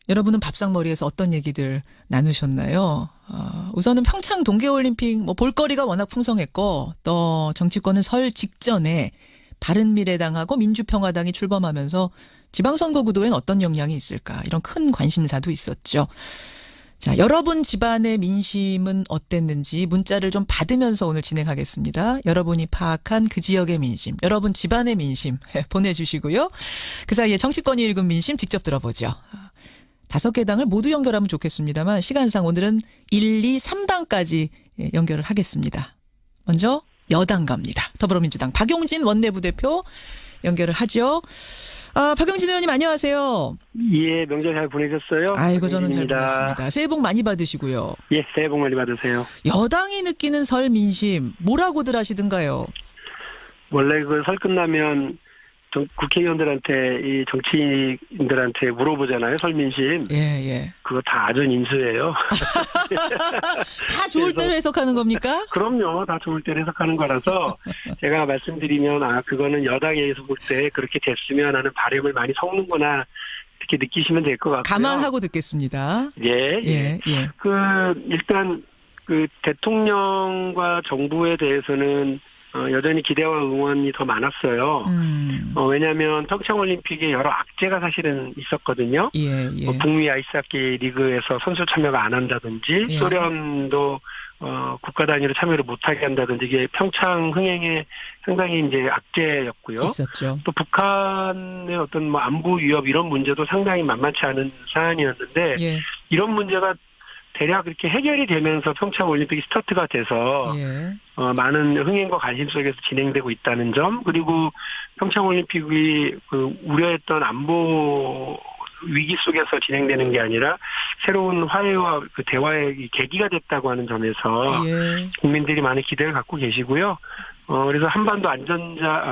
여러분은 밥상머리에서 어떤 얘기들 나누셨나요? 우선은 평창 동계올림픽 볼거리가 워낙 풍성했고 또 정치권은 설 직전에 바른미래당하고 민주평화당이 출범하면서 지방선거 구도엔 어떤 영향이 있을까 이런 큰 관심사도 있었죠. 자, 여러분 집안의 민심은 어땠는지 문자를 좀 받으면서 오늘 진행하겠습니다. 여러분이 파악한 그 지역의 민심, 여러분 집안의 민심 보내주시고요. 그 사이에 정치권이 읽은 민심 직접 들어보죠. 5개 당을 모두 연결하면 좋겠습니다만 시간상 오늘은 1, 2, 3당까지 연결을 하겠습니다. 먼저 여당 갑니다. 더불어민주당 박용진 원내부대표 연결을 하죠. 박용진 의원님 안녕하세요. 예, 명절 잘 보내셨어요? 아이고 저는 잘 보냈습니다. 새해 복 많이 받으시고요. 예, 새해 복 많이 받으세요. 여당이 느끼는 설 민심 뭐라고들 하시던가요? 원래 그 설 끝나면 국회의원들한테 이 정치인들한테 물어보잖아요. 설 민심. 예. 그거 다 아전 인수예요. 다 좋을 대로 해석하는 겁니까? 그럼요. 다 좋을 대로 해석하는 거라서 제가 말씀드리면 그거는 여당에서 볼 때 그렇게 됐으면 하는 바람을 많이 섞는구나 이렇게 느끼시면 될 것 같고요. 감안하고 듣겠습니다. 예. 일단 대통령과 정부에 대해서는 여전히 기대와 응원이 더 많았어요. 왜냐하면 평창올림픽에 여러 악재가 사실은 있었거든요. 예. 북미 아이스하키 리그에서 선수 참여가 안 한다든지, 소련도 국가 단위로 참여를 못하게 한다든지 이게 평창 흥행에 상당히 이제 악재였고요. 있었죠. 또 북한의 어떤 안보 위협 이런 문제도 상당히 만만치 않은 사안이었는데 이런 문제가 대략 이렇게 해결이 되면서 평창 올림픽이 스타트가 돼서 많은 흥행과 관심 속에서 진행되고 있다는 점, 그리고 평창 올림픽이 우려했던 안보 위기 속에서 진행되는 게 아니라 새로운 화해와 대화의 계기가 됐다고 하는 점에서 국민들이 많은 기대를 갖고 계시고요. 그래서 한반도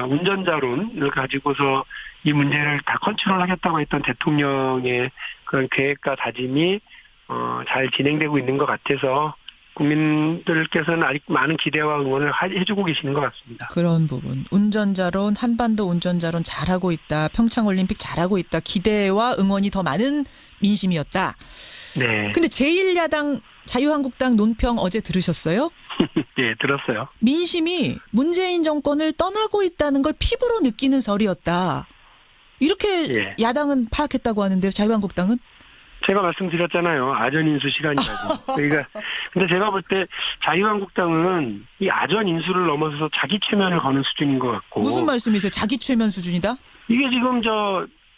운전자론을 가지고서 이 문제를 다 컨트롤하겠다고 했던 대통령의 그런 계획과 다짐이 잘 진행되고 있는 것 같아서 국민들께서는 아직 많은 기대와 응원을 해주고 계시는 것 같습니다. 그런 부분. 운전자론, 한반도 운전자론 잘하고 있다. 평창올림픽 잘하고 있다. 기대와 응원이 더 많은 민심이었다. 네. 근데 제1야당 자유한국당 논평 어제 들으셨어요? 네, 들었어요. 민심이 문재인 정권을 떠나고 있다는 걸 피부로 느끼는 설이었다. 이렇게 야당은 파악했다고 하는데요. 자유한국당은? 제가 말씀드렸잖아요. 아전인수 시간이라고. 그러니까 근데 제가 볼 때 자유한국당은 이 아전인수를 넘어서서 자기 최면을 거는 수준인 것 같고. 무슨 말씀이세요? 자기 최면 수준이다? 이게 지금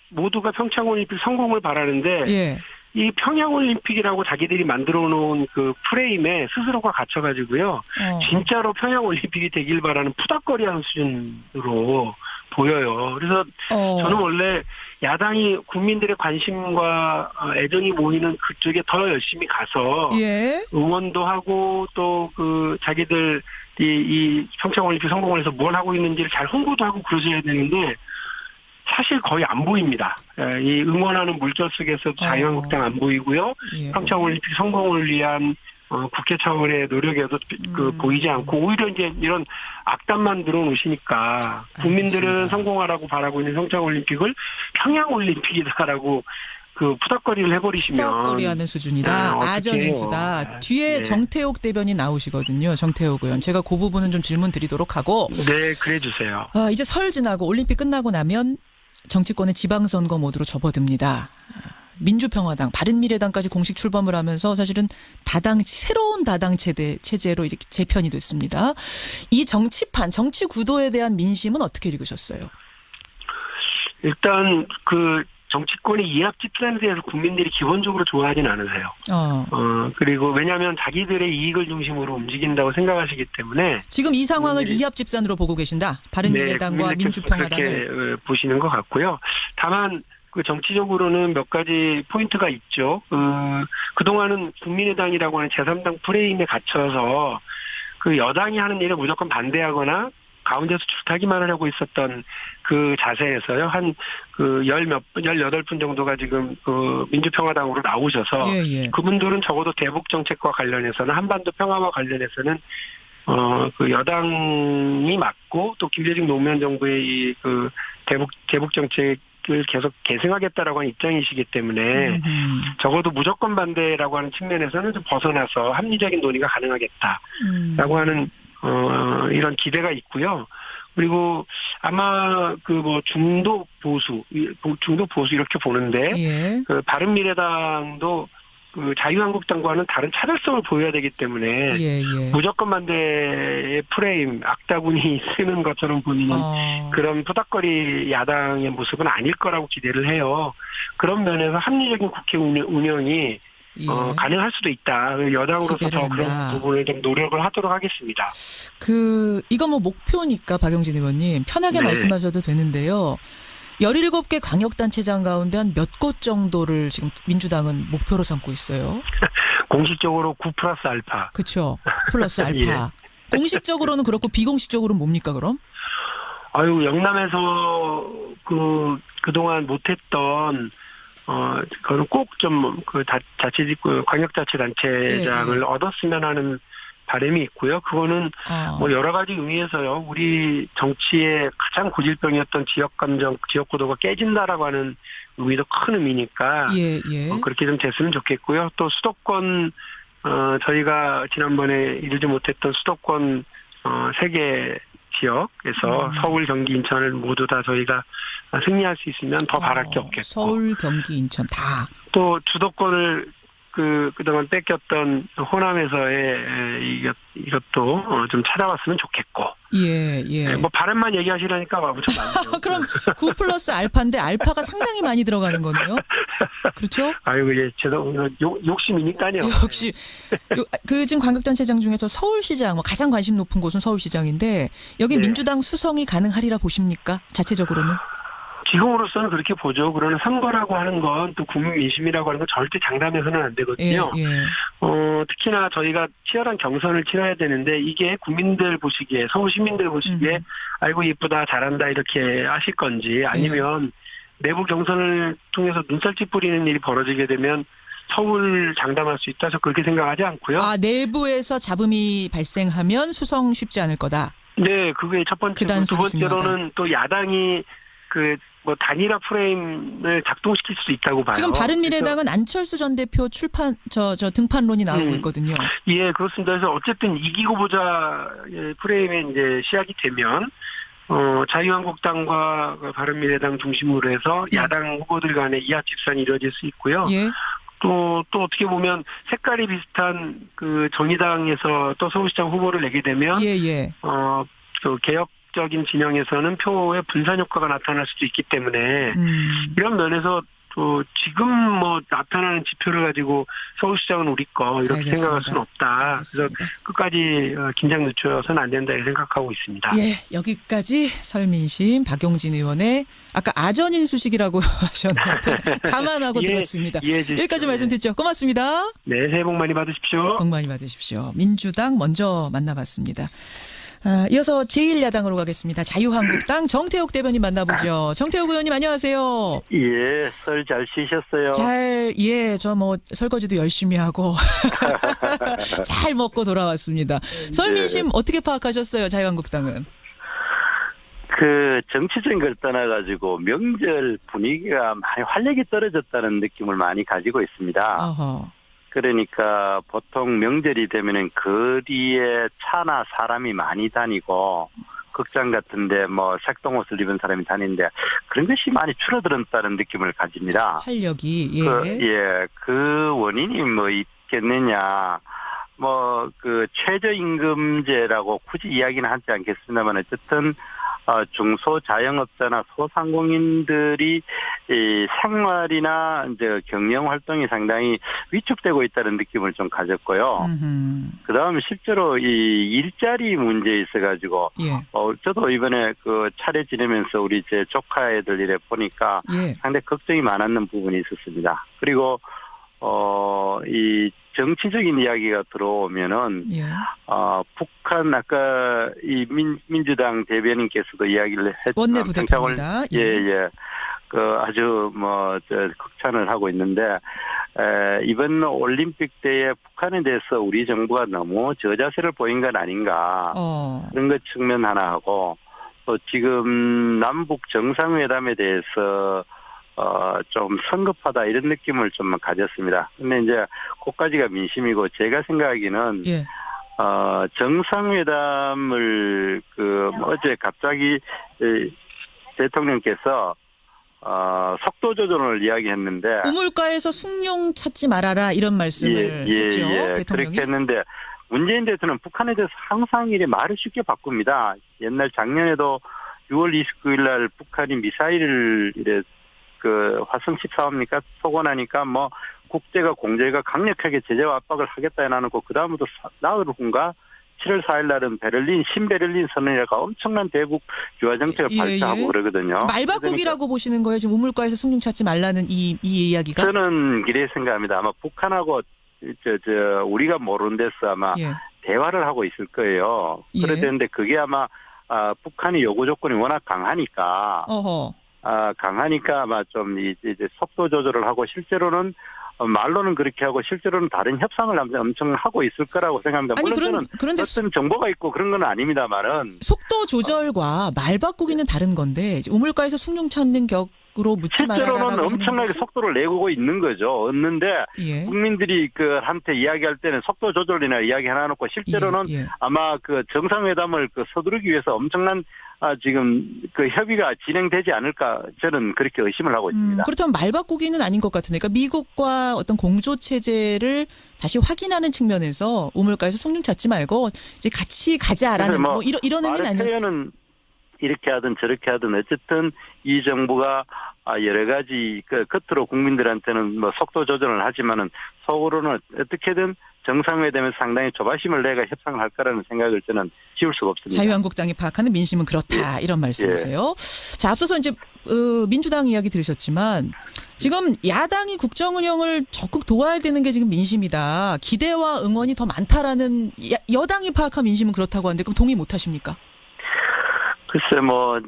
모두가 평창올림픽 성공을 바라는데 이 평양올림픽이라고 자기들이 만들어 놓은 그 프레임에 스스로가 갇혀가지고요. 진짜로 평양올림픽이 되길 바라는 푸닥거리하는 수준으로 보여요. 그래서 저는 원래 야당이 국민들의 관심과 애정이 모이는 그쪽에 더 열심히 가서 응원도 하고 또 자기들 이 평창올림픽 성공을 해서 뭘 하고 있는지를 잘 홍보도 하고 그러셔야 되는데 사실 거의 안 보입니다. 이 응원하는 물결 속에서 자유한국당 안 보이고요. 평창올림픽 성공을 위한 국회 차원의 노력에도 보이지 않고 오히려 이제 이런 악담만 들어놓으시니까 국민들은 성공하라고 바라고 있는 평창올림픽을 평양올림픽이다라고 푸닥거리를 해버리시면 푸닥거리하는 수준이다. 아전인수다. 뒤에 정태욱 대변인 나오시거든요. 정태욱 의원. 제가 그 부분은 좀 질문 드리도록 하고. 네, 그래 주세요. 이제 설 지나고 올림픽 끝나고 나면 정치권의 지방선거 모드로 접어듭니다. 민주평화당, 바른미래당까지 공식 출범을 하면서 사실은 새로운 다당 체제로 이제 재편이 됐습니다. 이 정치판, 정치 구도에 대한 민심은 어떻게 읽으셨어요? 일단 정치권의 이합 집산에 대해서 국민들이 기본적으로 좋아하진 않으세요. 그리고 왜냐하면 자기들의 이익을 중심으로 움직인다고 생각하시기 때문에 지금 이 상황을 이합 집산으로 보고 계신다. 바른미래당과 민주평화당을 그렇게 보시는 것 같고요. 다만 정치적으로는 몇 가지 포인트가 있죠. 그동안은 국민의당이라고 하는 제3당 프레임에 갇혀서 여당이 하는 일에 무조건 반대하거나 가운데서 줄타기만 하려고 있었던 그 자세에서요. 한 18분 정도가 지금 민주평화당으로 나오셔서 그분들은 적어도 대북 정책과 관련해서는 한반도 평화와 관련해서는 여당이 맞고 또 김대중 노무현 정부의 이 대북 정책 계속 계승하겠다라고 하는 입장이시기 때문에 적어도 무조건 반대라고 하는 측면에서는 좀 벗어나서 합리적인 논의가 가능하겠다라고 하는 이런 기대가 있고요. 그리고 아마 그 뭐 중도 보수 이렇게 보는데 예. 그 바른미래당도 그 자유한국당과는 다른 차별성을 보여야 되기 때문에 무조건 반대의 프레임, 악다군이 쓰는 것처럼 보이는 그런 푸닥거리 야당의 모습은 아닐 거라고 기대를 해요. 그런 면에서 합리적인 국회 운영이 가능할 수도 있다. 여당으로서 더 그런 부분에 좀 노력을 하도록 하겠습니다. 이거 뭐 목표니까 박용진 의원님 편하게 말씀하셔도 되는데요. 17개 광역단체장 가운데 한 몇 곳 정도를 지금 민주당은 목표로 삼고 있어요. 공식적으로 9+알파. 그렇죠. 플러스 알파. 예. 공식적으로는 그렇고 비공식적으로는 뭡니까 그럼? 영남에서 그동안 못했던 그거는 꼭 좀 광역자치단체장을 얻었으면 하는 바람이 있고요. 그거는 뭐 여러 가지 의미에서요. 우리 정치의 가장 고질병이었던 지역 감정, 지역 구도가 깨진다라고 하는 의미도 큰 의미니까 그렇게 좀 됐으면 좋겠고요. 또 수도권 저희가 지난번에 이루지 못했던 수도권 3개 지역에서 서울, 경기, 인천을 모두 다 저희가 승리할 수 있으면 더 바랄 게 없겠고. 서울, 경기, 인천 다. 또 주도권을 그동안 뺏겼던 호남에서의 이것도 좀 찾아왔으면 좋겠고. 예. 뭐 바람만 얘기하시라니까 좀 많네요. 그럼 9+알파인데 알파가 상당히 많이 들어가는 거네요. 그렇죠? 욕심이니까요. 역시 지금 광역단체장 중에서 서울시장 가장 관심 높은 곳은 서울시장인데 여기 민주당 수성이 가능하리라 보십니까? 자체적으로는? 지금으로서는 그렇게 보죠. 그러나 선거라고 하는 건 또 국민 민심이라고 하는 건 절대 장담해서는 안 되거든요. 특히나 저희가 치열한 경선을 치러야 되는데 이게 국민들 보시기에 서울 시민들 보시기에 아이고 예쁘다 잘한다 이렇게 하실 건지 아니면 내부 경선을 통해서 눈살찌 뿌리는 일이 벌어지게 되면 서울 장담할 수 있다. 저 그렇게 생각하지 않고요. 내부에서 잡음이 발생하면 수성 쉽지 않을 거다. 네, 그게 첫 번째. 두 번째로는 또 야당이 단일화 프레임을 작동시킬 수도 있다고 봐요. 지금 바른미래당은 안철수 전 대표 등판론이 나오고 있거든요. 예, 그렇습니다. 그래서 어쨌든 이기고 보자 프레임에 이제 시작이 되면 자유한국당과 바른미래당 중심으로 해서 야당 후보들 간의 이합집산이 이루어질 수 있고요. 또 어떻게 보면 색깔이 비슷한 정의당에서 또 서울시장 후보를 내게 되면 개혁적인 진영에서는 표의 분산 효과가 나타날 수도 있기 때문에 이런 면에서 또 지금 나타나는 지표를 가지고 서울시장은 우리 거 이렇게 알겠습니다. 생각할 수는 없다. 알겠습니다. 그래서 끝까지 긴장 늦춰서는 안 된다 이렇게 생각하고 있습니다. 여기까지 설민심 박용진 의원의 아까 아전인수식이라고 하셨는데 감안하고 들었습니다. 여기까지 말씀 듣죠. 고맙습니다. 네, 새해 복 많이 받으십시오. 복 많이 받으십시오. 민주당 먼저 만나봤습니다. 이어서 제1야당으로 가겠습니다. 자유한국당 정태욱 대변인 만나보죠. 정태욱 의원님 안녕하세요. 예, 설 잘 쉬셨어요? 저 설거지도 열심히 하고 잘 먹고 돌아왔습니다. 설민심 어떻게 파악하셨어요, 자유한국당은? 정치적인 걸 떠나가지고 명절 분위기가 많이 활력이 떨어졌다는 느낌을 많이 가지고 있습니다. 그러니까 보통 명절이 되면은 거리에 차나 사람이 많이 다니고 극장 같은데 색동옷을 입은 사람이 다니는데 그런 것이 많이 줄어들었다는 느낌을 가집니다. 활력이 그 원인이 있겠느냐? 최저임금제라고 굳이 이야기는 하지 않겠습니다만 어쨌든 중소자영업자나 소상공인들이 이 생활이나 이제 경영 활동이 상당히 위축되고 있다는 느낌을 좀 가졌고요. 그다음에 실제로 이 일자리 문제에 있어가지고 저도 이번에 차례 지내면서 우리 제 조카 애들 이래 보니까 상당히 걱정이 많았는 부분이 있었습니다. 그리고 이 정치적인 이야기가 들어오면은 북한 아까 이 민주당 대변인께서도 이야기를 했지만 원내부대표입니다. 아주 극찬을 하고 있는데 이번 올림픽 때에 북한에 대해서 우리 정부가 너무 저자세를 보인 건 아닌가 그런 것 측면 하나 하고 또 지금 남북 정상회담에 대해서 좀 성급하다 이런 느낌을 좀 가졌습니다. 근데 이제 그까지가 민심이고 제가 생각하기는 예. 정상회담을 어제 갑자기 대통령께서 속도 조절을 이야기했는데 우물가에서 숭늉 찾지 말아라 이런 말씀을 했죠. 대통령이. 그렇게 했는데 문재인 대통령은 북한에 대해서 항상 이래 말을 쉽게 바꿉니다. 옛날 작년에도 6월 29일 날 북한이 미사일을 이래 화성 14호입니까? 쏘고나니까 국제가 공제가 강력하게 제재와 압박을 하겠다 해놔놓고 그다음부터 나흘 후인가 7월 4일 날은 신베를린 선언이라가 엄청난 대북 유화 정책을 발표하고 그러거든요. 말바꾸기라고 그러니까 보시는 거예요? 지금 우물가에서 숭늉 찾지 말라는 이 이야기가? 저는 이래 생각합니다. 아마 북한하고 우리가 모르는 데서 아마 대화를 하고 있을 거예요. 그런데 그게 아마 북한이 요구 조건이 워낙 강하니까 아마 좀 이제 속도 조절을 하고 실제로는 말로는 그렇게 하고 실제로는 다른 협상을 엄청 하고 있을 거라고 생각합니다. 아니 물론 그런데 어떤 정보가 있고 그런 건 아닙니다만은 속도 조절과 말 바꾸기는 다른 건데 우물가에서 숭늉 찾는 격으로 묻지 말아라라고 실제로는 엄청나게 속도를 내고 있는 거죠. 얻는데 국민들이 한테 이야기할 때는 속도 조절이나 이야기 하나 놓고 실제로는 아마 정상회담을 서두르기 위해서 엄청난 지금 협의가 진행되지 않을까 저는 그렇게 의심을 하고 있습니다. 그렇다면 말 바꾸기는 아닌 것 같은데, 그러니까 미국과 어떤 공조 체제를 다시 확인하는 측면에서 우물가에서 숭늉 찾지 말고 이제 같이 가자라는 이런 의미는 아니었어요. 이렇게 하든 저렇게 하든 어쨌든 이 정부가 여러 가지 겉으로 국민들한테는 속도 조절을 하지만은 속으로는 어떻게든 정상회담에서 상당히 조바심을 내가 협상을 할 거라는 생각을 저는 지울 수가 없습니다. 자유한국당이 파악하는 민심은 그렇다 이런 말씀이세요. 자, 앞서서 이제 민주당 이야기 들으셨지만 지금 야당이 국정 운영을 적극 도와야 되는 게 지금 민심이다. 기대와 응원이 더 많다라는 여당이 파악한 민심은 그렇다고 하는데 그럼 동의 못 하십니까? 글쎄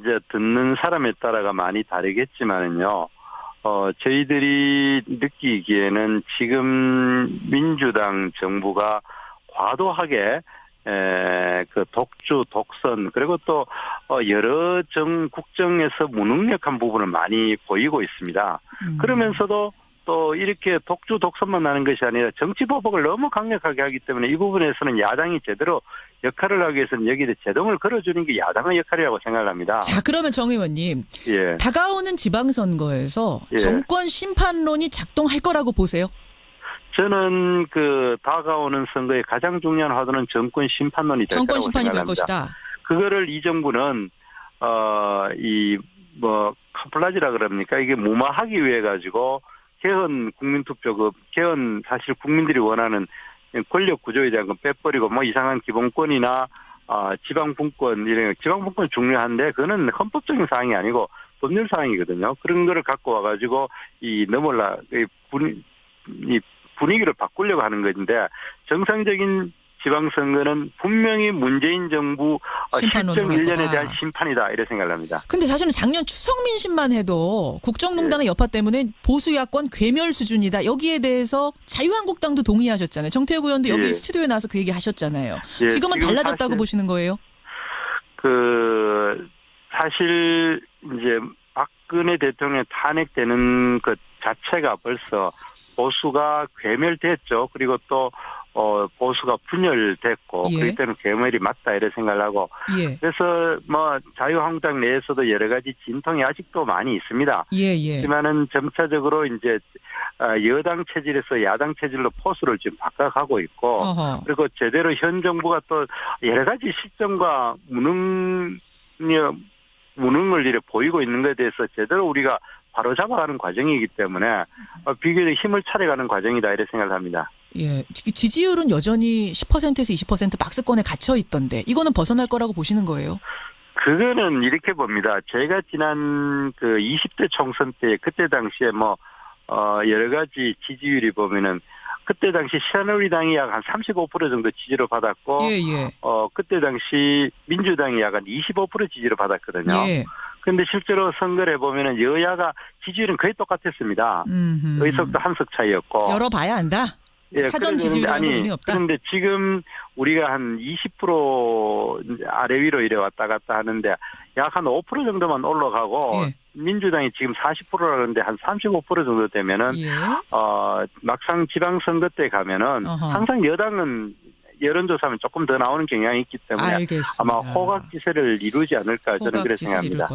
이제 듣는 사람에 따라가 많이 다르겠지만은요. 저희들이 느끼기에는 지금 민주당 정부가 과도하게 독주, 독선, 그리고 또 여러 국정에서 무능력한 부분을 많이 보이고 있습니다. 그러면서도 또 이렇게 독주, 독선만 나는 것이 아니라 정치 보복을 너무 강력하게 하기 때문에 이 부분에서는 야당이 제대로 역할을 하기 위해서는 여기에 제동을 걸어주는 게 야당의 역할이라고 생각을 합니다. 자, 그러면 정 의원님. 다가오는 지방선거에서 정권 심판론이 작동할 거라고 보세요? 저는 다가오는 선거의 가장 중요한 화두는 정권 심판론이 될 거라고 생각합니다. 정권 심판이 될 것이다. 그거를 이 정부는 카플라지라 그럽니까? 이게 무마하기 위해 가지고 개헌 국민투표 개헌 사실 국민들이 원하는 권력 구조에 대한 건 빼버리고 이상한 기본권이나 지방분권 이런 지방분권 중요한데 그거는 헌법적인 사항이 아니고 법률 사항이거든요. 그런 거를 갖고 와가지고 이 분위기를 바꾸려고 하는 건데 정상적인 지방선거는 분명히 문재인 정부 실정 1년에 대한 심판이다 이렇게 생각을 합니다. 근데 사실은 작년 추석 민심만 해도 국정농단의 여파 때문에 보수 야권 괴멸 수준이다. 여기에 대해서 자유한국당도 동의하셨잖아요. 정태욱 의원도 여기 스튜디오에 나와서 그 얘기 하셨잖아요. 지금은 달라졌다고 보시는 거예요? 사실 이제 박근혜 대통령 탄핵되는 것 자체가 벌써 보수가 괴멸됐죠. 그리고 또 보수가 분열됐고 그렇기 때문에 괴멸이 맞다 이런 생각을 하고 그래서 자유한국당 내에서도 여러 가지 진통이 아직도 많이 있습니다. 하지만은 점차적으로 이제 여당 체질에서 야당 체질로 포수를 지금 바꿔가고 있고 그리고 제대로 현 정부가 또 여러 가지 실정과 무능을 이렇게 보이고 있는 것에 대해서 제대로 우리가 바로 잡아가는 과정이기 때문에 비교적 힘을 차려가는 과정이다 이렇게 생각을 합니다. 지지율은 여전히 10%에서 20% 박스권에 갇혀 있던데 이거는 벗어날 거라고 보시는 거예요? 그거는 이렇게 봅니다. 제가 지난 20대 총선 때 그때 당시에 여러 가지 지지율이 보면은 그때 당시 새누리당이 약 한 35% 정도 지지를 받았고 그때 당시 민주당이 약 한 25% 지지를 받았거든요. 그런데 실제로 선거를 해보면은 여야가 지지율은 거의 똑같았습니다. 의석도 한 석 차이였고. 열어봐야 안다. 사전 지지율은 의미 없다. 그런데 지금 우리가 한 20% 아래 위로 이래 왔다 갔다 하는데 약 한 5% 정도만 올라가고 예. 민주당이 지금 40%라는데 한 35% 정도 되면은 예. 막상 지방선거 때 가면은 항상 여당은 여론조사하면 조금 더 나오는 경향이 있기 때문에 알겠습니다. 아마 호각지세를 이루지 않을까 저는 그렇게 생각합니다.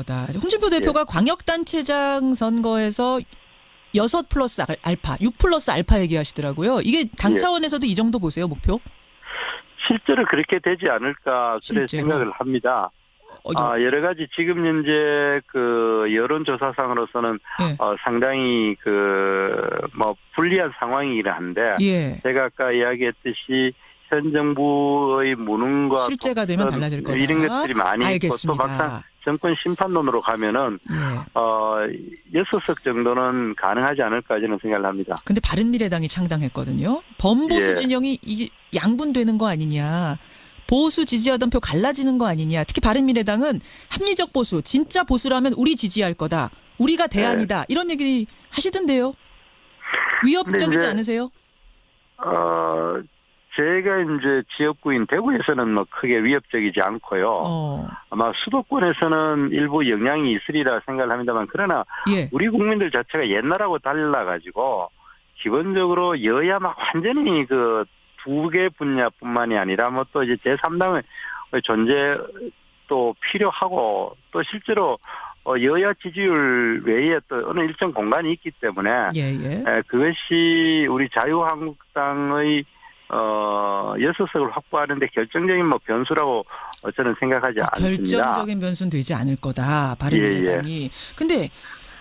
홍준표 대표가 광역단체장 선거에서 6 플러스 알파, 6 플러스 알파 얘기하시더라고요. 이게 당 차원에서도 이 정도 보세요, 목표? 실제로 그렇게 되지 않을까 그런 생각을 합니다. 여러 가지 지금 현재 그 여론조사상으로서는 상당히 불리한 상황이긴 한데 제가 아까 이야기했듯이 현 정부의 무능과 실제가 되면 달라질 거다. 이런 것들이 많이 알겠습니다. 있고 또 막상 정권 심판론으로 가면은 6석 정도는 가능하지 않을까 저는 생각을 합니다. 근데 바른미래당이 창당했거든요. 범보수 진영이 이게 양분되는 거 아니냐. 보수 지지하던 표 갈라지는 거 아니냐. 특히 바른미래당은 합리적 보수, 진짜 보수라면 우리 지지할 거다. 우리가 대안이다. 이런 얘기 하시던데요. 위협적이지 않으세요? 제가 이제 지역구인 대구에서는 크게 위협적이지 않고요. 아마 수도권에서는 일부 영향이 있으리라 생각을 합니다만 그러나 우리 국민들 자체가 옛날하고 달라가지고 기본적으로 여야 막 완전히 그 두 개 분야뿐만이 아니라 또 이제 제3당의 존재도 필요하고 또 실제로 여야 지지율 외에 또 어느 일정 공간이 있기 때문에 그것이 우리 자유한국당의 6석을 확보하는 데 결정적인 변수라고 저는 생각하지 않습니다. 결정적인 변수는 되지 않을 거다. 바른미래당이. 근데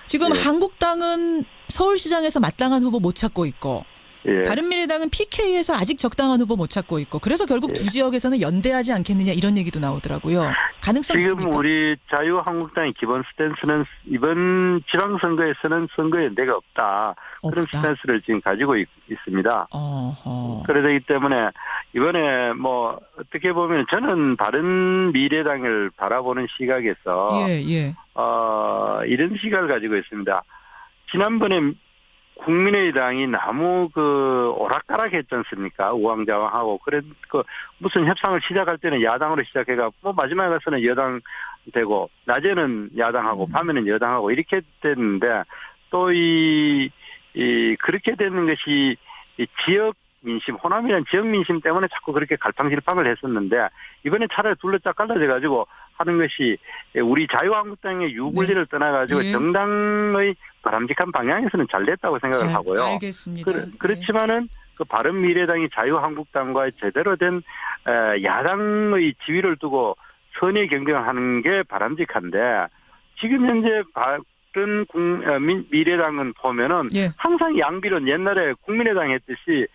지금 한국당은 서울시장에서 마땅한 후보 못 찾고 있고 바른미래당은 PK에서 아직 적당한 후보 못 찾고 있고 그래서 결국 두 지역에서는 연대하지 않겠느냐 이런 얘기도 나오더라고요. 가능성이 지금 있습니까? 우리 자유한국당의 기본 스탠스는 이번 지방선거에서는 선거연대가 없다. 그런 스탠스를 지금 가지고 있습니다. 그러기 때문에 이번에 어떻게 보면 저는 바른미래당을 바라보는 시각에서 이런 시각을 가지고 있습니다. 지난번에 국민의당이 너무 오락가락 했지 않습니까? 우왕좌왕하고. 무슨 협상을 시작할 때는 야당으로 시작해가, 마지막에 가서는 여당 되고, 낮에는 야당하고, 밤에는 여당하고, 이렇게 됐는데, 또 그렇게 되는 것이 지역 민심, 호남이라는 지역 민심 때문에 자꾸 그렇게 갈팡질팡을 했었는데, 이번에 차라리 둘러짝 갈라져가지고 하는 것이 우리 자유한국당의 유불리를 떠나가지고 정당의 바람직한 방향에서는 잘 됐다고 생각을 하고요. 알겠습니다. 그렇지만은 그 바른미래당이 자유한국당과의 제대로 된 야당의 지위를 두고 선의 경쟁을 하는 게 바람직한데 지금 현재 미래당은 보면은 항상 양비론 옛날에 국민의당 했듯이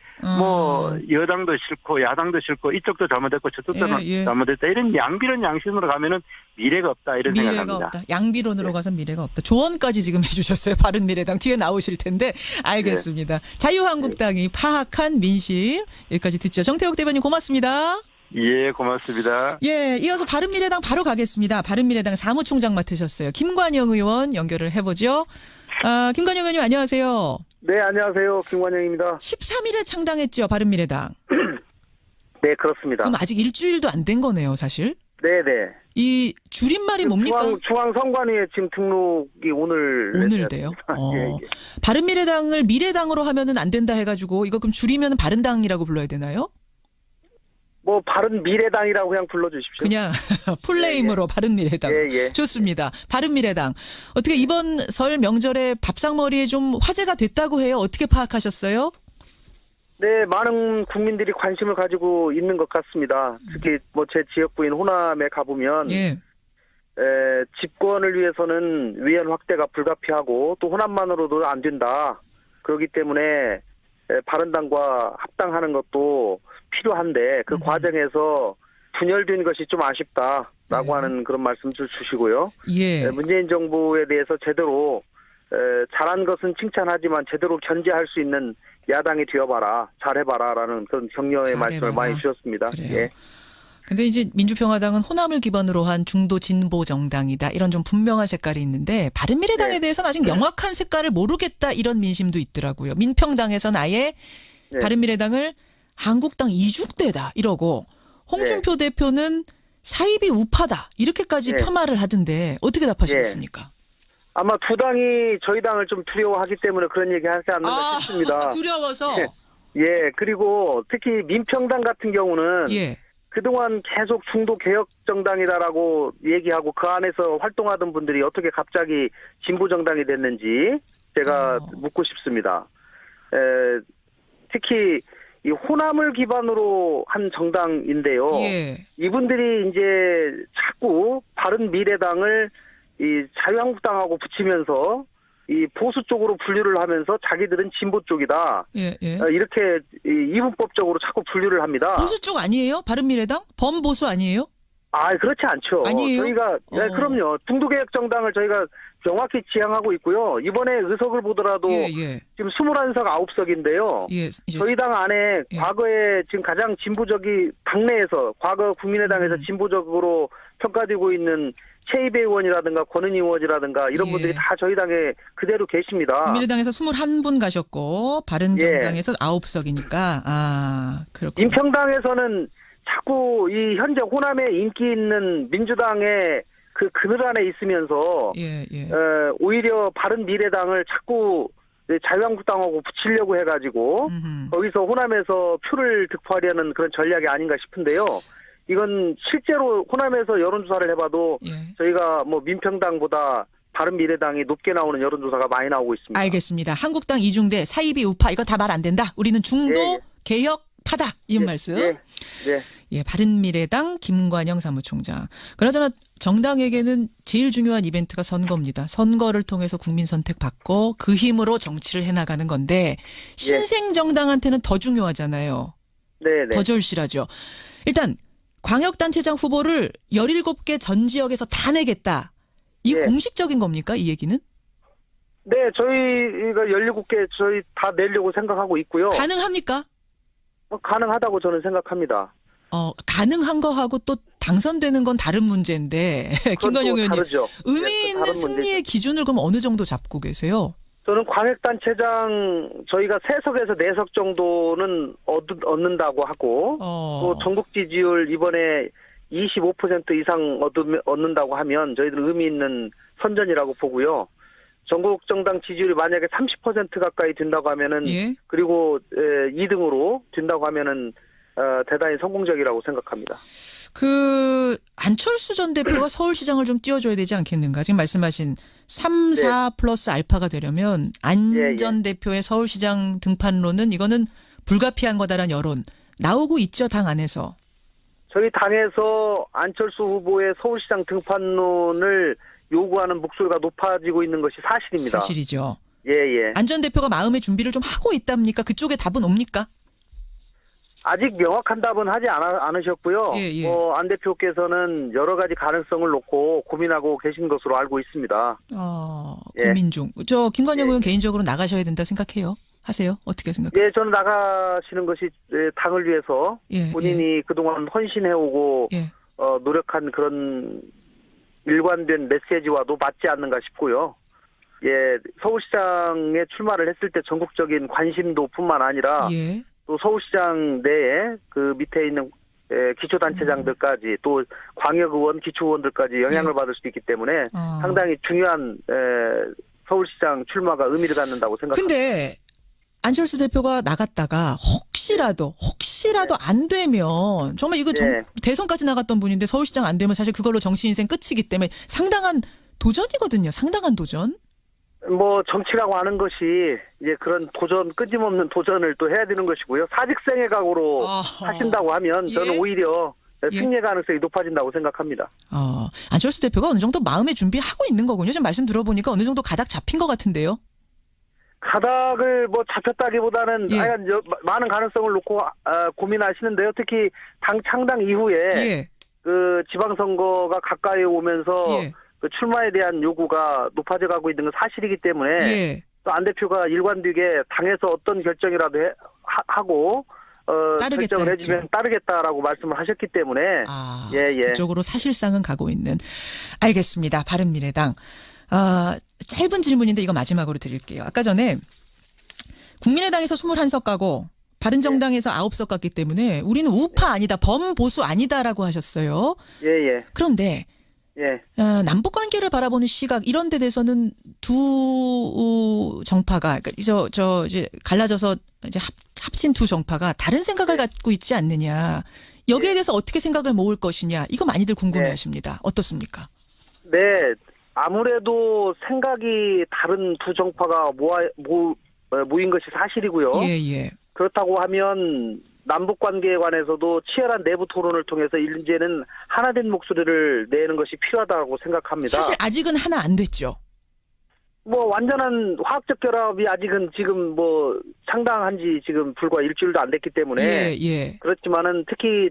여당도 싫고 야당도 싫고 이쪽도 잘못했고 저쪽도 잘못했다 이런 양비론 양심으로 가면은 미래가 없다 이런 생각합니다. 없다. 양비론으로 가서 미래가 없다. 조언까지 지금 해주셨어요. 바른미래당 뒤에 나오실 텐데 알겠습니다. 자유한국당이 파악한 민심 여기까지 듣죠. 정태욱 대변인 고맙습니다. 예, 고맙습니다. 이어서 바른미래당 바로 가겠습니다. 바른미래당 사무총장 맡으셨어요. 김관영 의원 연결을 해보죠. 김관영 의원님 안녕하세요. 네, 안녕하세요. 김관영입니다. 13일에 창당했죠, 바른미래당. 네, 그렇습니다. 그럼 아직 일주일도 안 된 거네요, 사실? 네네. 이 줄임말이 뭡니까? 중앙선관위에 지금 등록이 오늘 돼요? 예. 바른미래당을 미래당으로 하면은 안 된다 해가지고 이거 그럼 줄이면 바른당이라고 불러야 되나요? 바른미래당이라고 그냥 불러주십시오. 그냥 풀네임으로 바른미래당. 좋습니다. 바른미래당. 어떻게 이번 설 명절에 밥상머리에 좀 화제가 됐다고 해요? 어떻게 파악하셨어요? 네, 많은 국민들이 관심을 가지고 있는 것 같습니다. 특히 제 지역구인 호남에 가보면 집권을 위해서는 위원 확대가 불가피하고 또 호남만으로도 안 된다. 그렇기 때문에 바른당과 합당하는 것도 필요한데 그 과정에서 분열된 것이 좀 아쉽다라고 하는 그런 말씀을 주시고요. 문재인 정부에 대해서 제대로 잘한 것은 칭찬하지만 제대로 견제할 수 있는 야당이 되어봐라, 잘해봐라라는 그런 격려의 말씀을 많이 주셨습니다. 근데 이제 민주평화당은 호남을 기반으로 한 중도 진보 정당이다. 이런 좀 분명한 색깔이 있는데 바른미래당에 대해서는 아직 명확한 색깔을 모르겠다. 이런 민심도 있더라고요. 민평당에서는 아예 바른미래당을 한국당 이죽대다 이러고 홍준표 대표는 사입이 우파다 이렇게까지 예. 폄하를 하던데 어떻게 답하시겠습니까? 아마 두 당이 저희 당을 좀 두려워하기 때문에 그런 얘기 하지 않는가 싶습니다. 두려워서. 예, 그리고 특히 민평당 같은 경우는 예. 그동안 계속 중도 개혁 정당이다라고 얘기하고 그 안에서 활동하던 분들이 어떻게 갑자기 진보 정당이 됐는지 제가 묻고 싶습니다. 특히 이 호남을 기반으로 한 정당인데요. 예. 이분들이 이제 자꾸 바른미래당을 이 자유한국당하고 붙이면서 이 보수 쪽으로 분류를 하면서 자기들은 진보 쪽이다. 예, 예. 이렇게 이분법적으로 자꾸 분류를 합니다. 보수 쪽 아니에요? 바른미래당? 범보수 아니에요? 그렇지 않죠. 아니에요? 저희가 그럼요. 중도개혁정당을 저희가 명확히 지향하고 있고요. 이번에 의석을 보더라도 지금 21석 9석인데요. 저희 당 안에 과거에 지금 가장 진보적이 당내에서 과거 국민의당에서 진보적으로 평가되고 있는 최이배 의원이라든가 권은희 의원이라든가 이런 분들이 다 저희 당에 그대로 계십니다. 국민의당에서 21분 가셨고 바른정당에서 9석이니까 그렇군요. 민평당에서는 자꾸 이 현재 호남에 인기 있는 민주당의 그 그늘 안에 있으면서 오히려 바른미래당을 자꾸 자유한국당하고 붙이려고 해가지고 거기서 호남에서 표를 득표하려는 그런 전략이 아닌가 싶은데요. 이건 실제로 호남에서 여론조사를 해봐도 저희가 뭐 민평당보다 바른미래당이 높게 나오는 여론조사가 많이 나오고 있습니다. 알겠습니다. 한국당 이중대 사이비 우파 이거 다 말 안 된다. 우리는 중도 개혁파다. 이 말씀. 바른미래당 김관영 사무총장. 그나저나 정당에게는 제일 중요한 이벤트가 선거입니다. 선거를 통해서 국민 선택 받고 그 힘으로 정치를 해나가는 건데 신생 정당한테는 더 중요하잖아요. 더 절실하죠. 일단 광역단체장 후보를 17개 전 지역에서 다 내겠다. 이 공식적인 겁니까? 이 얘기는? 네. 저희가 17개 저희 다 내려고 생각하고 있고요. 가능합니까? 가능하다고 저는 생각합니다. 가능한 거하고 또 당선되는 건 다른 문제인데 김관영 의원님. 다르죠. 의미 있는 승리의 기준을 그럼 어느 정도 잡고 계세요? 저는 광역단체장 저희가 3석에서 4석 정도는 얻는다고 하고 또 전국 지지율 이번에 25% 이상 얻는다고 하면 저희들 의미 있는 선전이라고 보고요. 전국 정당 지지율이 만약에 30% 가까이 된다고 하면은 그리고 2등으로 된다고 하면은 대단히 성공적이라고 생각합니다. 안철수 전 대표가 서울시장을 좀 띄워줘야 되지 않겠는가? 지금 말씀하신 3, 4 플러스 알파가 되려면 안 전 대표의 서울시장 등판론은 이거는 불가피한 거다라는 여론 나오고 있죠, 당 안에서. 저희 당에서 안철수 후보의 서울시장 등판론을 요구하는 목소리가 높아지고 있는 것이 사실입니다. 사실이죠. 예. 안 전 대표가 마음의 준비를 좀 하고 있답니까? 그쪽에 답은 옵니까? 아직 명확한 답은 하지 않으셨고요. 안 대표께서는 여러 가지 가능성을 놓고 고민하고 계신 것으로 알고 있습니다. 고민 중. 김관영 의원 개인적으로 나가셔야 된다 생각해요? 하세요? 어떻게 생각하세요? 저는 나가시는 것이 당을 위해서 본인이 그동안 헌신해오고 노력한 그런 일관된 메시지와도 맞지 않는가 싶고요. 서울시장에 출마를 했을 때 전국적인 관심도 뿐만 아니라 또 서울시장 내에 그 밑에 있는 기초단체장들까지 또 광역의원, 기초의원들까지 영향을 받을 수 있기 때문에 상당히 중요한 서울시장 출마가 의미를 갖는다고 생각합니다. 근데 안철수 대표가 나갔다가 혹시라도 안 되면 정말 이거 대선까지 나갔던 분인데 서울시장 안 되면 사실 그걸로 정치 인생 끝이기 때문에 상당한 도전이거든요. 상당한 도전. 정치라고 하는 것이 이제 그런 끊임없는 도전을 또 해야 되는 것이고요. 사직생의 각오로 하신다고 하면 저는 오히려 승리의 가능성이 높아진다고 생각합니다. 안철수 대표가 어느 정도 마음의 준비하고 있는 거군요. 지금 말씀 들어보니까 어느 정도 가닥 잡힌 것 같은데요. 가닥을 잡혔다기보다는 많은 가능성을 놓고 고민하시는데요. 특히 당 창당 이후에 그 지방선거가 가까이 오면서 그 출마에 대한 요구가 높아져 가고 있는 건 사실이기 때문에 또 안 대표가 일관되게 당에서 어떤 결정이라도 하고 결정을 해주면 따르겠다라고 말씀을 하셨기 때문에 그쪽으로 사실상은 가고 있는. 알겠습니다. 바른미래당. 짧은 질문인데 이거 마지막으로 드릴게요. 아까 전에 국민의당에서 21석 가고 바른정당에서 9석 갔기 때문에 우리는 우파 아니다, 범보수 아니다라고 하셨어요. 예. 그런데 예. 남북 관계를 바라보는 시각 이런 데 대해서는 두 정파가 그러니까 이제 갈라져서 이제 합친 두 정파가 다른 생각을 갖고 있지 않느냐. 여기에 대해서 어떻게 생각을 모을 것이냐. 이거 많이들 궁금해하십니다. 어떻습니까? 네. 아무래도 생각이 다른 두 정파가 모인 것이 사실이고요. 예. 그렇다고 하면 남북 관계에 관해서도 치열한 내부 토론을 통해서 이제는 하나된 목소리를 내는 것이 필요하다고 생각합니다. 사실 아직은 하나 안 됐죠. 뭐 완전한 화학적 결합이 아직은 지금 뭐 상당한 지 지금 불과 일주일도 안 됐기 때문에 예. 그렇지만은 특히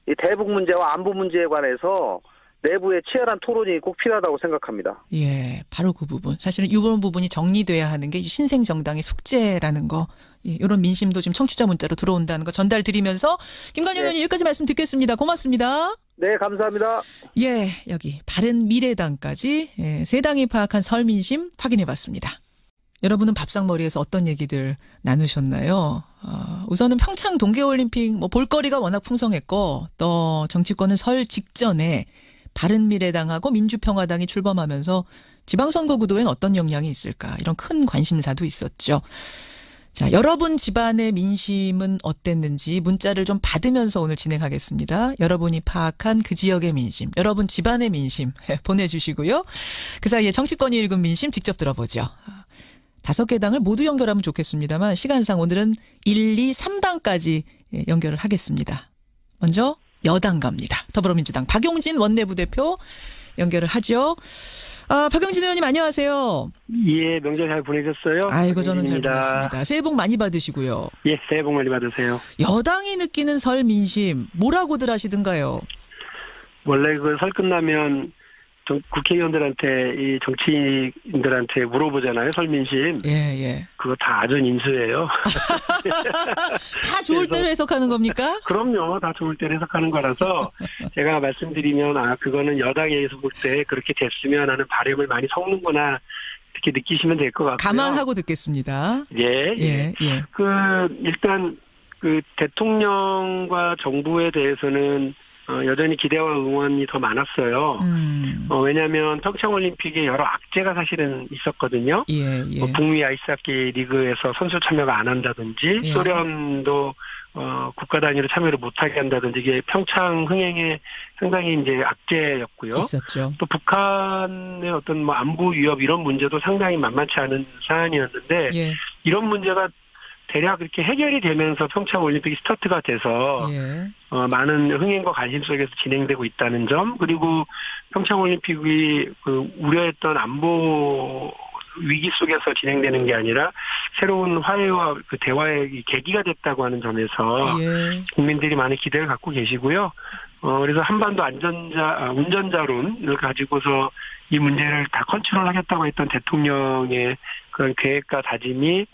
이 대북 문제와 안보 문제에 관해서 내부의 치열한 토론이 꼭 필요하다고 생각합니다. 예, 바로 그 부분. 사실은 이런 부분이 정리돼야 하는 게 신생 정당의 숙제라는 거. 예, 이런 민심도 지금 청취자 문자로 들어온다는 거 전달 드리면서 김관영 의원님 여기까지 말씀 듣겠습니다. 고맙습니다. 네, 감사합니다. 예, 여기 바른미래당까지 세 당이 파악한 설 민심 확인해봤습니다. 여러분은 밥상머리에서 어떤 얘기들 나누셨나요? 우선은 평창 동계올림픽 볼거리가 워낙 풍성했고 또 정치권은 설 직전에 바른미래당하고 민주평화당이 출범하면서 지방선거 구도엔 어떤 영향이 있을까 이런 큰 관심사도 있었죠. 자, 여러분 집안의 민심은 어땠는지 문자를 좀 받으면서 오늘 진행하겠습니다. 여러분이 파악한 그 지역의 민심, 여러분 집안의 민심 보내주시고요. 그 사이에 정치권이 읽은 민심 직접 들어보죠. 5개 당을 모두 연결하면 좋겠습니다만 시간상 오늘은 1, 2, 3당까지 연결을 하겠습니다. 먼저 여당 갑니다. 더불어민주당 박용진 원내부대표 연결을 하죠. 박용진 의원님 안녕하세요. 예, 명절 잘 보내셨어요? 아이고 저는 잘 보냈습니다. 새해 복 많이 받으시고요. 예, 새해 복 많이 받으세요. 여당이 느끼는 설 민심 뭐라고들 하시던가요? 원래 그 설 끝나면 국회의원들한테 이 정치인들한테 물어보잖아요. 설 민심. 예. 그거 다 아전 인수예요. 다 좋을 대로 해석하는 겁니까? 그럼요. 다 좋을 대로 해석하는 거라서 제가 말씀드리면 그거는 여당에서 볼 때 그렇게 됐으면 하는 바람을 많이 섞는구나 이렇게 느끼시면 될 것 같고요. 감안하고 듣겠습니다. 예. 일단 그 대통령과 정부에 대해서는 여전히 기대와 응원이 더 많았어요. 왜냐하면 평창올림픽에 여러 악재가 사실은 있었거든요. 예. 북미 아이스하키 리그에서 선수 참여가 안 한다든지, 소련도 국가 단위로 참여를 못하게 한다든지 이게 평창 흥행에 상당히 이제 악재였고요. 있었죠. 또 북한의 어떤 안보 위협 이런 문제도 상당히 만만치 않은 사안이었는데 이런 문제가 대략 이렇게 해결이 되면서 평창올림픽이 스타트가 돼서 많은 흥행과 관심 속에서 진행되고 있다는 점, 그리고 평창올림픽이 그 우려했던 안보 위기 속에서 진행되는 게 아니라 새로운 화해와 그 대화의 계기가 됐다고 하는 점에서 국민들이 많은 기대를 갖고 계시고요. 그래서 한반도 운전자론을 가지고서 이 문제를 다 컨트롤하겠다고 했던 대통령의 그런 계획과 다짐이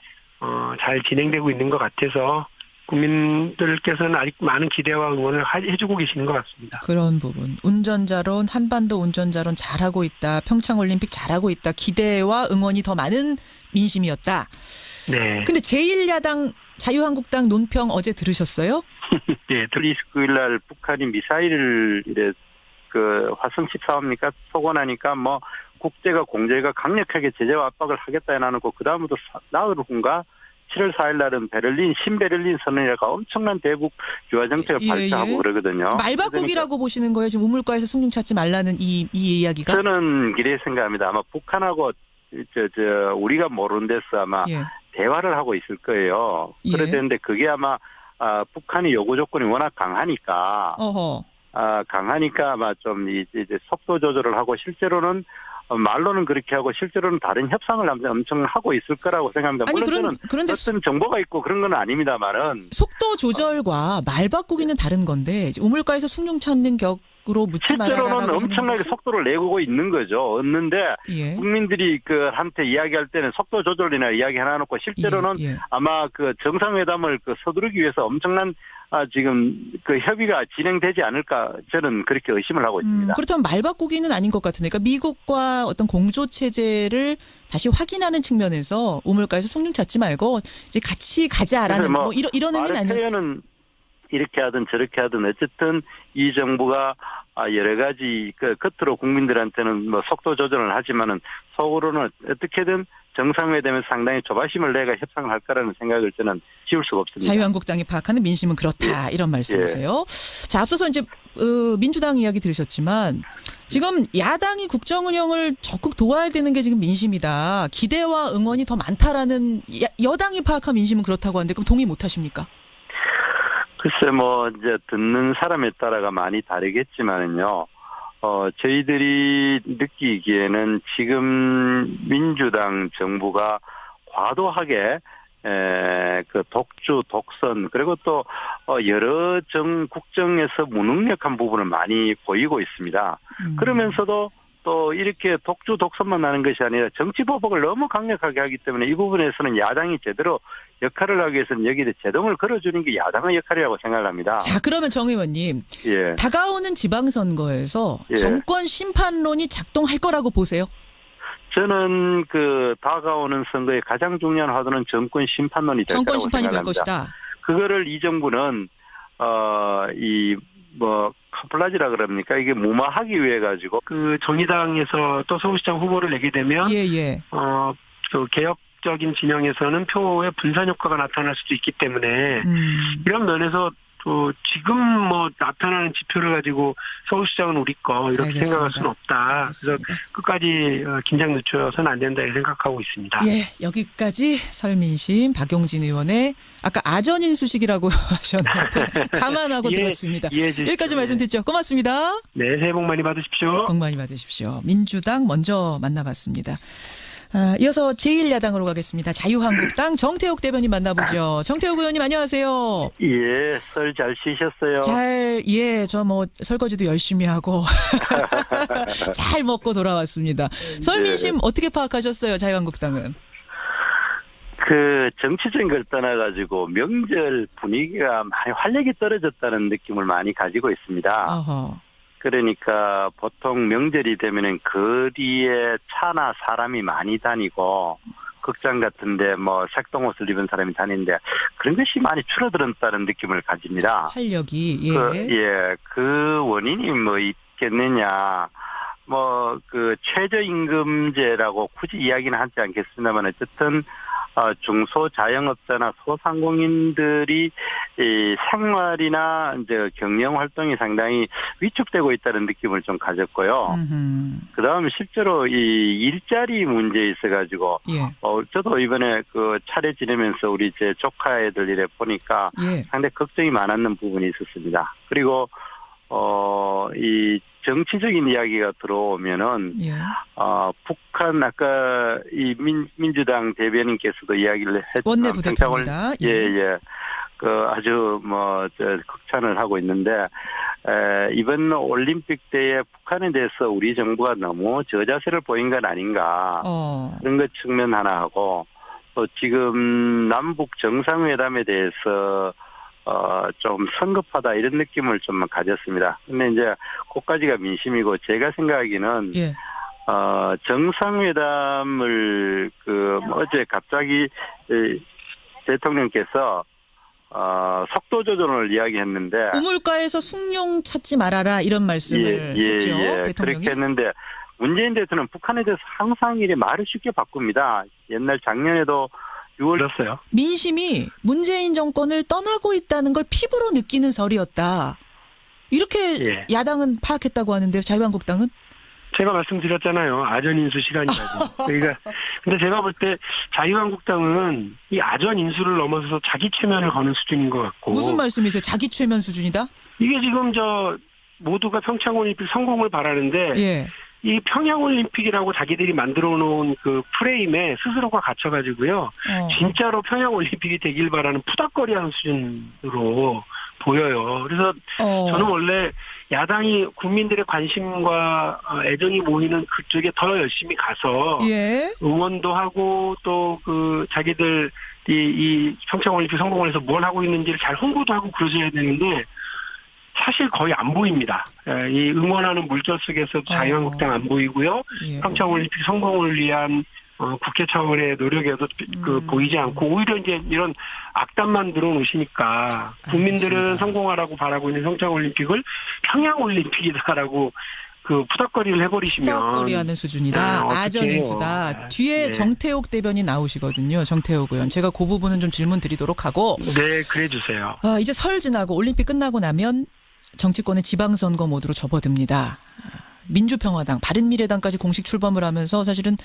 잘 진행되고 있는 것 같아서 국민들께서는 아직 많은 기대와 응원을 해주고 계시는 것 같습니다. 그런 부분. 운전자론, 한반도 운전자론 잘하고 있다. 평창올림픽 잘하고 있다. 기대와 응원이 더 많은 민심이었다. 네. 근데 제1야당 자유한국당 논평 어제 들으셨어요? 네. 29일 날 북한이 미사일을 그 화성 14호입니까? 쏘고나니까 국제가 공제가 강력하게 제재와 압박을 하겠다 해놔놓고 그다음부터 나흘 후인가 7월 4일 날은 신베를린 선언이라가 엄청난 대북 유화 정책을 발표하고 그러거든요. 말바꾸기라고 보시는 거예요? 지금 우물가에서 숭늉 찾지 말라는 이 이야기가? 저는 이래 생각합니다. 아마 북한하고 우리가 모르는 데서 아마 대화를 하고 있을 거예요. 그런데 그게 아마 북한이 요구 조건이 워낙 강하니까 아마 좀 이제 속도 조절을 하고 실제로는 말로는 그렇게 하고 실제로는 다른 협상을 엄청 하고 있을 거라고 생각합니다. 물론 그런데 어떤 정보가 있고 그런 건 아닙니다만은 속도 조절과 말 바꾸기는 다른 건데 우물가에서 숭늉 찾는 올림픽으로 묻지 말아라라고 실제로는 엄청나게 속도를 내고 있는 거죠. 얻는데 예. 국민들이 한테 이야기할 때는 속도 조절이나 이야기 해놔놓고 실제로는 예. 아마 정상회담을 서두르기 위해서 엄청난 지금 협의가 진행되지 않을까 저는 그렇게 의심을 하고 있습니다. 그렇다면 말 바꾸기는 아닌 것 같은데, 그러니까 미국과 어떤 공조 체제를 다시 확인하는 측면에서 우물가에서 숭늉 찾지 말고 이제 같이 가자라는 뭐 이런 의미는 아니었어요. 이렇게 하든 저렇게 하든 어쨌든 이 정부가 여러 가지 겉으로 국민들한테는 속도 조절을 하지만은 속으로는 어떻게든 정상회담에서 상당히 조바심을 내가 협상을 할 거라는 생각을 저는 지울 수가 없습니다. 자유한국당이 파악하는 민심은 그렇다 이런 말씀이세요. 예. 자, 앞서서 이제 민주당 이야기 들으셨지만 지금 야당이 국정 운영을 적극 도와야 되는 게 지금 민심이다. 기대와 응원이 더 많다라는 여당이 파악한 민심은 그렇다고 하는데 그럼 동의 못 하십니까? 글쎄 이제 듣는 사람에 따라가 많이 다르겠지만은요. 저희들이 느끼기에는 지금 민주당 정부가 과도하게 독주, 독선, 그리고 또 여러 국정에서 무능력한 부분을 많이 보이고 있습니다. 그러면서도 또 이렇게 독주, 독선만 나는 것이 아니라 정치 보복을 너무 강력하게 하기 때문에 이 부분에서는 야당이 제대로 역할을 하기 위해서는 여기에 제동을 걸어주는 게 야당의 역할이라고 생각을 합니다. 자, 그러면 정 의원님. 예. 다가오는 지방선거에서 예. 정권 심판론이 작동할 거라고 보세요? 저는 다가오는 선거의 가장 중요한 화두는 정권 심판론이 될 거라고 생각합니다. 정권 심판이 될 것이다. 그거를 이 정부는 카플라지라 그럽니까? 이게 무마하기 위해 가지고 정의당에서 또 서울시장 후보를 내게 되면 개혁적인 진영에서는 표의 분산 효과가 나타날 수도 있기 때문에 이런 면에서 또 지금 나타나는 지표를 가지고 서울시장은 우리 거 이렇게 알겠습니다. 생각할 수는 없다. 알겠습니다. 그래서 끝까지 긴장 늦춰서는 안 된다 이렇게 생각하고 있습니다. 예, 여기까지 설민심 박용진 의원의 아까 아전인수식이라고 하셨는데 감안하고 들었습니다. 여기까지 말씀 듣죠. 고맙습니다. 네, 새해 복 많이 받으십시오. 복 많이 받으십시오. 민주당 먼저 만나봤습니다. 이어서 제1야당으로 가겠습니다. 자유한국당 정태욱 대변인 만나보죠. 정태욱 의원님 안녕하세요. 예, 설 잘 쉬셨어요? 저 설거지도 열심히 하고 잘 먹고 돌아왔습니다. 설민심 어떻게 파악하셨어요, 자유한국당은? 정치적인 걸 떠나가지고 명절 분위기가 많이 활력이 떨어졌다는 느낌을 많이 가지고 있습니다. 어허. 그러니까 보통 명절이 되면은 거리에 차나 사람이 많이 다니고 극장 같은데 색동옷을 입은 사람이 다니는데 그런 것이 많이 줄어들었다는 느낌을 가집니다. 활력이 그 원인이 있겠느냐? 최저임금제라고 굳이 이야기는 하지 않겠습니다만 어쨌든 중소자영업자나 소상공인들이 생활이나 경영 활동이 상당히 위축되고 있다는 느낌을 좀 가졌고요. 그다음에 실제로 이 일자리 문제에 있어가지고 저도 이번에 차례 지내면서 우리 제 조카 애들 이래 보니까 상당히 걱정이 많았는 부분이 있었습니다. 그리고 이 정치적인 이야기가 들어오면은 북한 아까 이 민주당 대변인께서도 이야기를 했지만 원내 부대표입니다. 아주 극찬을 하고 있는데 이번 올림픽 때에 북한에 대해서 우리 정부가 너무 저자세를 보인 건 아닌가 그런 것 측면 하나 하고 또 지금 남북 정상회담에 대해서 좀 성급하다 이런 느낌을 좀 가졌습니다. 근데 이제 그까지가 민심이고 제가 생각하기는 정상회담을 어제 갑자기 대통령께서 속도 조절을 이야기했는데 우물가에서 숭늉 찾지 말아라 이런 말씀을 했죠. 대통령이. 그렇게 했는데 문재인 대통령은 북한에 대해서 항상 이래 말을 쉽게 바꿉니다. 옛날 작년에도 6월이었어요. 민심이 문재인 정권을 떠나고 있다는 걸 피부로 느끼는 설이었다. 이렇게 야당은 파악했다고 하는데요. 자유한국당은? 제가 말씀드렸잖아요. 아전인수 시간이라고. 그러니까 근데 제가 볼 때 자유한국당은 이 아전인수를 넘어서서 자기 최면을 거는 수준인 것 같고. 무슨 말씀이세요? 자기 최면 수준이다? 이게 지금 모두가 평창올림픽 성공을 바라는데 이 평양올림픽이라고 자기들이 만들어 놓은 프레임에 스스로가 갇혀가지고요. 진짜로 평양올림픽이 되길 바라는 푸닥거리하는 수준으로 보여요. 그래서 저는 원래 야당이 국민들의 관심과 애정이 모이는 그쪽에 더 열심히 가서 예. 응원도 하고 또 그 자기들이 이 평창올림픽 성공을 해서 뭘 하고 있는지를 잘 홍보도 하고 그러셔야 되는데 사실 거의 안 보입니다. 이 응원하는 물결 속에서도 자유한국당 안 보이고요. 예. 평창올림픽 성공을 위한 국회 차원의 노력에도 보이지 않고 오히려 이제 이런 악담만 들어놓으시니까 국민들은 알겠습니다. 성공하라고 바라고 있는 평창올림픽을 평양올림픽이다라고 그 푸닥거리를 해버리시면 푸닥거리하는 수준이다. 아전인수다. 뒤에 네. 정태욱 대변인 나오시거든요. 정태욱 의원. 제가 그 부분은 좀 질문 드리도록 하고. 네, 그래 주세요. 이제 설 지나고 올림픽 끝나고 나면 정치권의 지방선거 모드로 접어듭니다. 민주평화당, 바른미래당까지 공식 출범을 하면서 사실은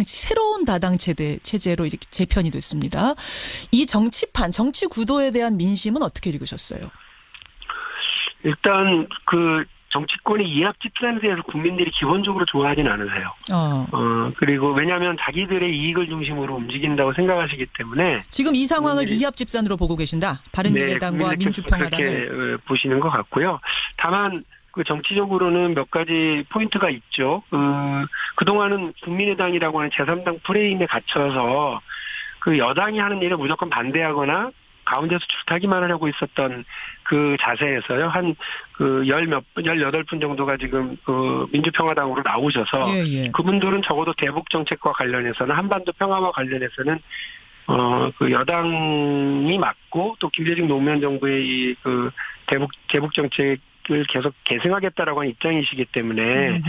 새로운 다당 체제로 이제 재편이 됐습니다. 이 정치판, 정치 구도에 대한 민심은 어떻게 읽으셨어요? 일단 그 정치권의 이합 집산에 대해서 국민들이 기본적으로 좋아하진 않으세요. 그리고 왜냐하면 자기들의 이익을 중심으로 움직인다고 생각하시기 때문에 지금 이 상황을 이합 집산으로 보고 계신다. 바른미래당과 네, 민주평화당을 그렇게 보시는 것 같고요. 다만 그 정치적으로는 몇 가지 포인트가 있죠. 그동안은 국민의당이라고 하는 제3당 프레임에 갇혀서 그 여당이 하는 일에 무조건 반대하거나 가운데서 줄타기만 하려고 있었던 그 자세에서요. 한 그 18분 정도가 지금 그 민주평화당으로 나오셔서 그분들은 적어도 대북 정책과 관련해서는 한반도 평화와 관련해서는 그 여당이 맞고 또 김대중 노무현 정부의 이 그 대북 정책을 계속 계승하겠다라고 하는 입장이시기 때문에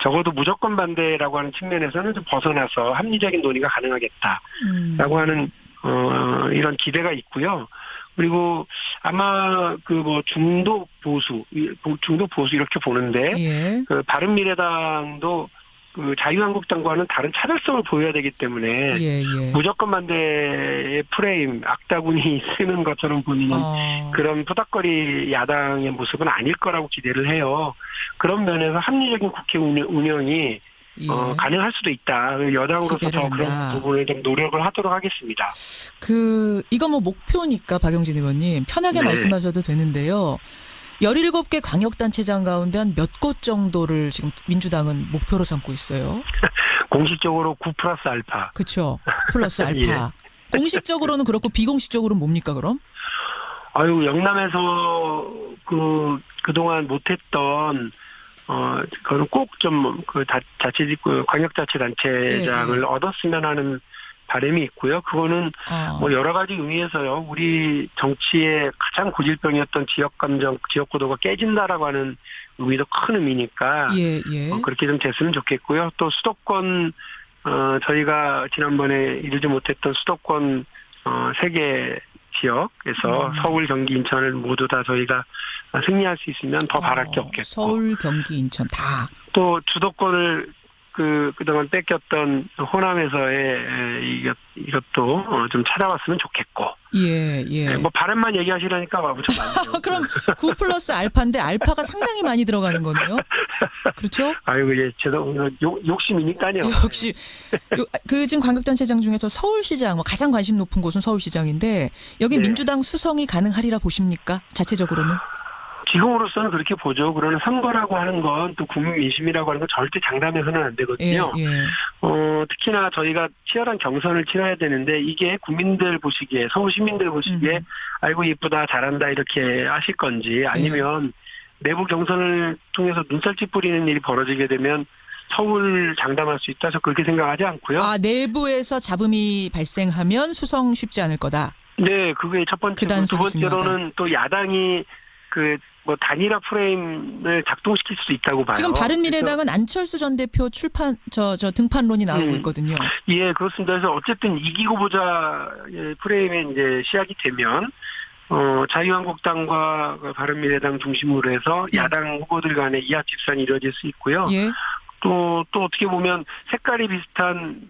적어도 무조건 반대라고 하는 측면에서는 좀 벗어나서 합리적인 논의가 가능하겠다라고 하는 이런 기대가 있고요. 그리고 아마 그 뭐 중도 보수 이렇게 보는데 그 바른미래당도 그 자유한국당과는 다른 차별성을 보여야 되기 때문에 무조건 반대의 프레임, 악다군이 쓰는 것처럼 보이는 그런 푸닥거리 야당의 모습은 아닐 거라고 기대를 해요. 그런 면에서 합리적인 국회 운영이 가능할 수도 있다. 여당으로서 더 그런 부분을 좀 노력을 하도록 하겠습니다. 이거 뭐 목표니까 박용진 의원님 편하게 말씀하셔도 되는데요. 17개 광역단체장 가운데 한 몇 곳 정도를 지금 민주당은 목표로 삼고 있어요. 공식적으로 9+알파. 그렇죠. 9+알파. 공식적으로는 그렇고 비공식적으로는 뭡니까 그럼? 영남에서 그동안 못했던 그거는 꼭 좀 그 광역자치단체장을 얻었으면 하는 바람이 있고요. 그거는 뭐 여러 가지 의미에서요. 우리 정치의 가장 고질병이었던 지역 감정, 지역 구도가 깨진다라고 하는 의미도 큰 의미니까 그렇게 좀 됐으면 좋겠고요. 또 수도권 저희가 지난번에 이루지 못했던 수도권 3개 지역에서 서울, 경기, 인천을 모두 다 저희가 승리할 수 있으면 더 바랄 게 없겠고. 서울, 경기, 인천 다. 또 주도권을 그동안 뺏겼던 호남에서의 이것도 좀 찾아왔으면 좋겠고. 뭐 바람만 얘기하시라니까 무척 많네요. 그럼 9+알파인데 알파가 상당히 많이 들어가는 거네요. 그렇죠? 욕심이니까요. 역시 지금 광역단체장 중에서 서울시장 가장 관심 높은 곳은 서울시장인데 여기 민주당 수성이 가능하리라 보십니까? 자체적으로는? 지금으로서는 그렇게 보죠. 그러나 선거라고 하는 건 또 국민 민심이라고 하는 건 절대 장담해서는 안 되거든요. 특히나 저희가 치열한 경선을 치러야 되는데 이게 국민들 보시기에 서울 시민들 보시기에 아이고 이쁘다 잘한다 이렇게 하실 건지 아니면 내부 경선을 통해서 눈살찌 뿌리는 일이 벌어지게 되면 서울 장담할 수 있다. 저 그렇게 생각하지 않고요. 내부에서 잡음이 발생하면 수성 쉽지 않을 거다. 네, 그게 첫 번째고 두 번째로는 또 야당이 단일화 프레임을 작동시킬 수도 있다고 봐요. 지금 바른미래당은 안철수 전 대표 등판론이 나오고 있거든요. 예, 그렇습니다. 그래서 어쨌든 이기고 보자 프레임에 이제 시작이 되면 자유한국당과 바른미래당 중심으로 해서 야당 후보들 간의 이합 집산이 이루어질 수 있고요. 또 어떻게 보면 색깔이 비슷한